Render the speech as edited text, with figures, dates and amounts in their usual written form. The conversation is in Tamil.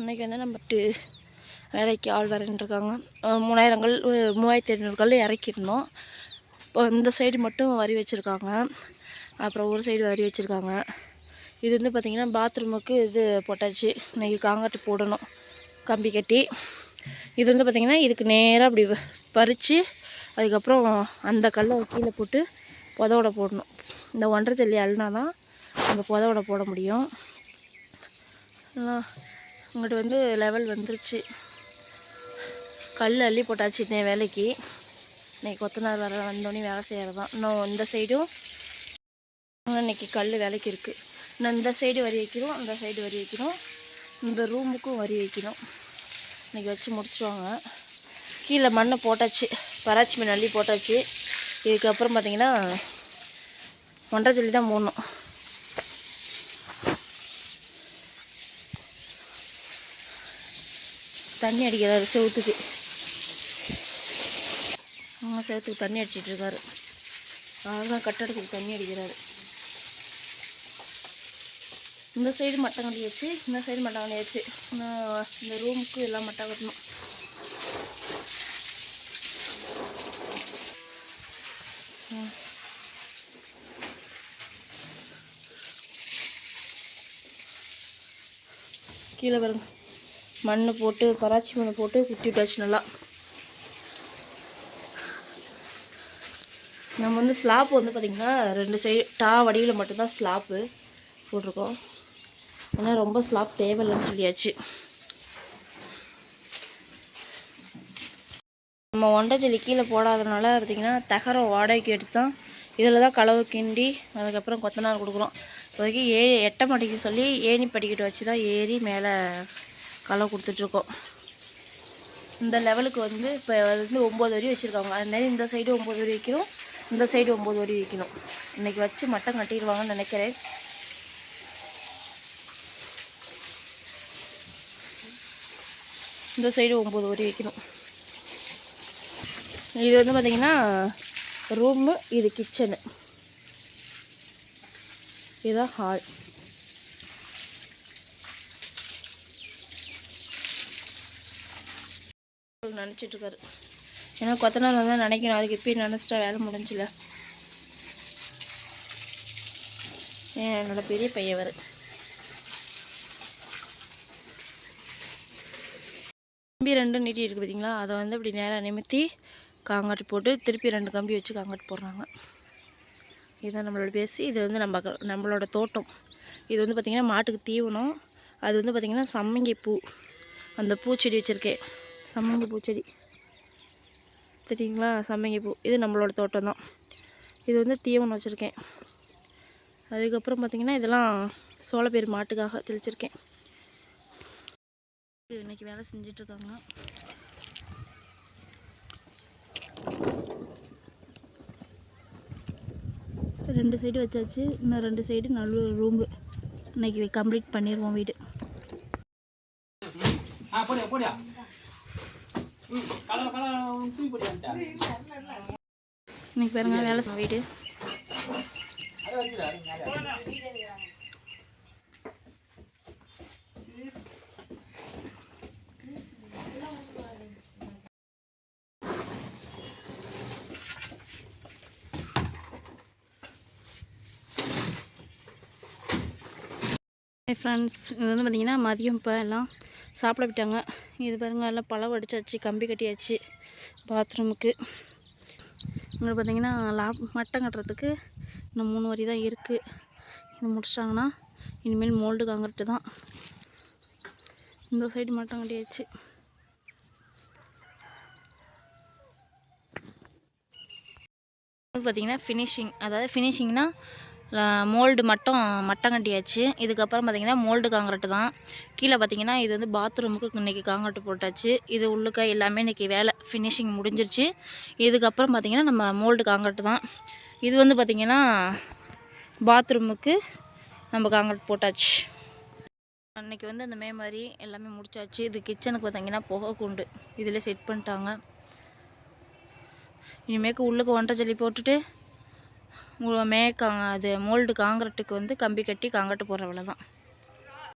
இன்றைக்கி வந்து நம்மட்டு வேலைக்கு ஆள் வரன்ட்ருக்காங்க. 3000 கல் 3500 கல் இறக்கிருந்தோம். இப்போ இந்த சைடு மட்டும் வரி வச்சுருக்காங்க, அப்புறம் ஒரு சைடு வரி வச்சுருக்காங்க. இது வந்து பார்த்திங்கன்னா பாத்ரூமுக்கு இது போட்டாச்சு. இன்றைக்கி காங்காட்டு போடணும் கம்பி கட்டி. இது வந்து பார்த்திங்கன்னா இதுக்கு நேராக அப்படி பறித்து அதுக்கப்புறம் அந்த கல்லை கீழே போட்டு புதவோட போடணும். இந்த 1.5 ஜல்லி அள்ளினா தான் அந்த புதவோட போட முடியும். இங்கிட்டு வந்து லெவல் வந்துருச்சு. கல் அள்ளி போட்டாச்சு இன்னைய வேலைக்கு. இன்றைக்கி கொத்தனார் வர வந்தோடனே வேலை செய்கிறது தான். இன்னும் இந்த சைடும் இன்றைக்கி கல் வேலைக்கு இருக்குது. இன்னும் இந்த சைடு வரி வைக்கணும், அந்த சைடு வரி வைக்கணும், இந்த ரூமுக்கும் வரி வைக்கணும். இன்றைக்கி வச்சு முடிச்சுடுவாங்க. கீழே மண்ணை போட்டாச்சு, பராச்சி மண் அள்ளி போட்டாச்சு. இதுக்கப்புறம் பார்த்திங்கன்னா 1.5 ஜல்லி தான் போடணும். தண்ணி அடிக்கிறாரு செவத்துக்கு. செவத்துக்கு தண்ணி அடிச்சிட்ருக்காரு. அதுதான் கட்டடத்துக்கு தண்ணி அடிக்கிறாரு. இந்த சைடு மட்டம் கட்டியாச்சு, இந்த சைடு மட்டம் கட்டியாச்சு. இந்த ரூமுக்கு எல்லாம் மட்டம் கட்டணும். கீழே பாருங்க, மண் போட்டு பராச்சி மண் போட்டு குத்தி விட்டாச்சு நல்லா. நம்ம வந்து ஸ்லாப் வந்து பார்த்திங்கன்னா 2 சைடு வடிவில் மட்டும்தான் ஸ்லாப்பு போட்டிருக்கோம். ஏன்னா ரொம்ப ஸ்லாப் தேவையில்லைன்னு சொல்லியாச்சு. நம்ம 1.5 ஜல்லி கீழே போடாதனால பார்த்திங்கன்னா தகரம் வாடகைக்கு எடுத்து தான் இதில் தான் களவு கிண்டி அதுக்கப்புறம் கொத்தனார் கொடுக்குறோம். இப்போதைக்கு எட்ட மாட்டேங்குன்னு சொல்லி ஏணி படிக்கட்டு வச்சு தான் ஏறி மேலே களவு கொடுத்துட்ருக்கோம். இந்த லெவலுக்கு வந்து இப்போ வந்து 9 வரி வச்சுருக்காங்க. அதனால இந்த சைடு 9 வரி வைக்கணும், இந்த சைடு 9 வரி வைக்கணும். இன்றைக்கி வச்சு மட்டம் கட்டிடுவாங்கன்னு நினைக்கிறேன். இந்த சைடு 9 வரி வைக்கணும். இது வந்து பார்த்திங்கன்னா ரூமு, இது கிச்சனு, இதுதான் ஹால். நினச்சிட்ருக்காரு. ஏன்னா கொத்தனார் வந்து நினைக்கணும், அதுக்கு இப்போயும் நினச்சிட்டா வேலை முடிஞ்சில்ல. என்னோட பெரிய பையன் வரு. கம்பி 2 நீட்டி இருக்குது பார்த்தீங்களா, அதை வந்து இப்படி நேராக நிமித்தி காங்காட்டு போட்டு திருப்பி 2 கம்பி வச்சு காங்காட்டு போடுறாங்க. இதுதான் நம்மளோட பேசி. இது வந்து நம்மளோட தோட்டம். இது வந்து பார்த்திங்கன்னா மாட்டுக்கு தீவனம். அது வந்து பார்த்திங்கன்னா சம்மங்கி பூ, அந்த பூச்செடி வச்சுருக்கேன். சம்மங்கி பூச்செடி தெரியுங்களா, சம்மங்கி பூ. இது நம்மளோட தோட்டம் தான். இது வந்து தீவனம் வச்சுருக்கேன். அதுக்கப்புறம் பார்த்திங்கன்னா இதெல்லாம் சோளப்பயிர் மாட்டுக்காக தெளிச்சிருக்கேன். இன்றைக்கி வேலை செஞ்சிட்ருக்காங்க. ரெண்டு சைடு வச்சாச்சு, இன்னும் 2 சைடு நல்ல ரூம்பு. இன்றைக்கி கம்ப்ளீட் பண்ணிடுவோம் வீடு. இன்னைக்கு பாருங்க வேலை வீடு. ஃப்ரெண்ட்ஸ், இது வந்து பார்த்திங்கன்னா மதியம் இப்போ எல்லாம் சாப்பிட விட்டாங்க. இது பாருங்கள், எல்லாம் பழம் அடிச்சாச்சு, கம்பி கட்டியாச்சு பாத்ரூமுக்கு. இங்கே பார்த்திங்கன்னா மட்டம் கட்டுறதுக்கு இன்னும் 3 வரி தான் இருக்குது. இது முடிச்சிட்டாங்கன்னா இனிமேல் மோல்டு காங்கிரீட்டு தான். இந்த சைடு மட்டம் கட்டியாச்சு. பார்த்திங்கன்னா ஃபினிஷிங், அதாவது ஃபினிஷிங்னால் மோல்டு மட்டம் கட்டியாச்சு. இதுக்கப்புறம் பார்த்திங்கன்னா மோல்டு காங்கிரீட்டு தான். கீழே பார்த்திங்கன்னா இது வந்து பாத்ரூமுக்கு இன்றைக்கி காங்கிரீட்டு போட்டாச்சு. இது உள்ளுக்க எல்லாமே இன்றைக்கி வேலை ஃபினிஷிங் முடிஞ்சிருச்சு. இதுக்கப்புறம் பார்த்திங்கன்னா நம்ம மோல்டு காங்கிரீட்டு தான். இது வந்து பார்த்திங்கன்னா பாத்ரூமுக்கு நம்ம காங்கிரீட் போட்டாச்சு. அன்றைக்கி வந்து அந்த மாதிரி எல்லாமே முடிச்சாச்சு. இது கிச்சனுக்கு பார்த்திங்கன்னா புகை கூண்டு இதில் செட் பண்ணிட்டாங்க. இனிமேக்கு உள்ளுக்கு 1.5 ஜல்லி போட்டுட்டு அது மோல்டு காங்கிரீட்டுக்கு வந்து கம்பி கட்டி காங்கிரீட்டு போடுற வேலை தான்.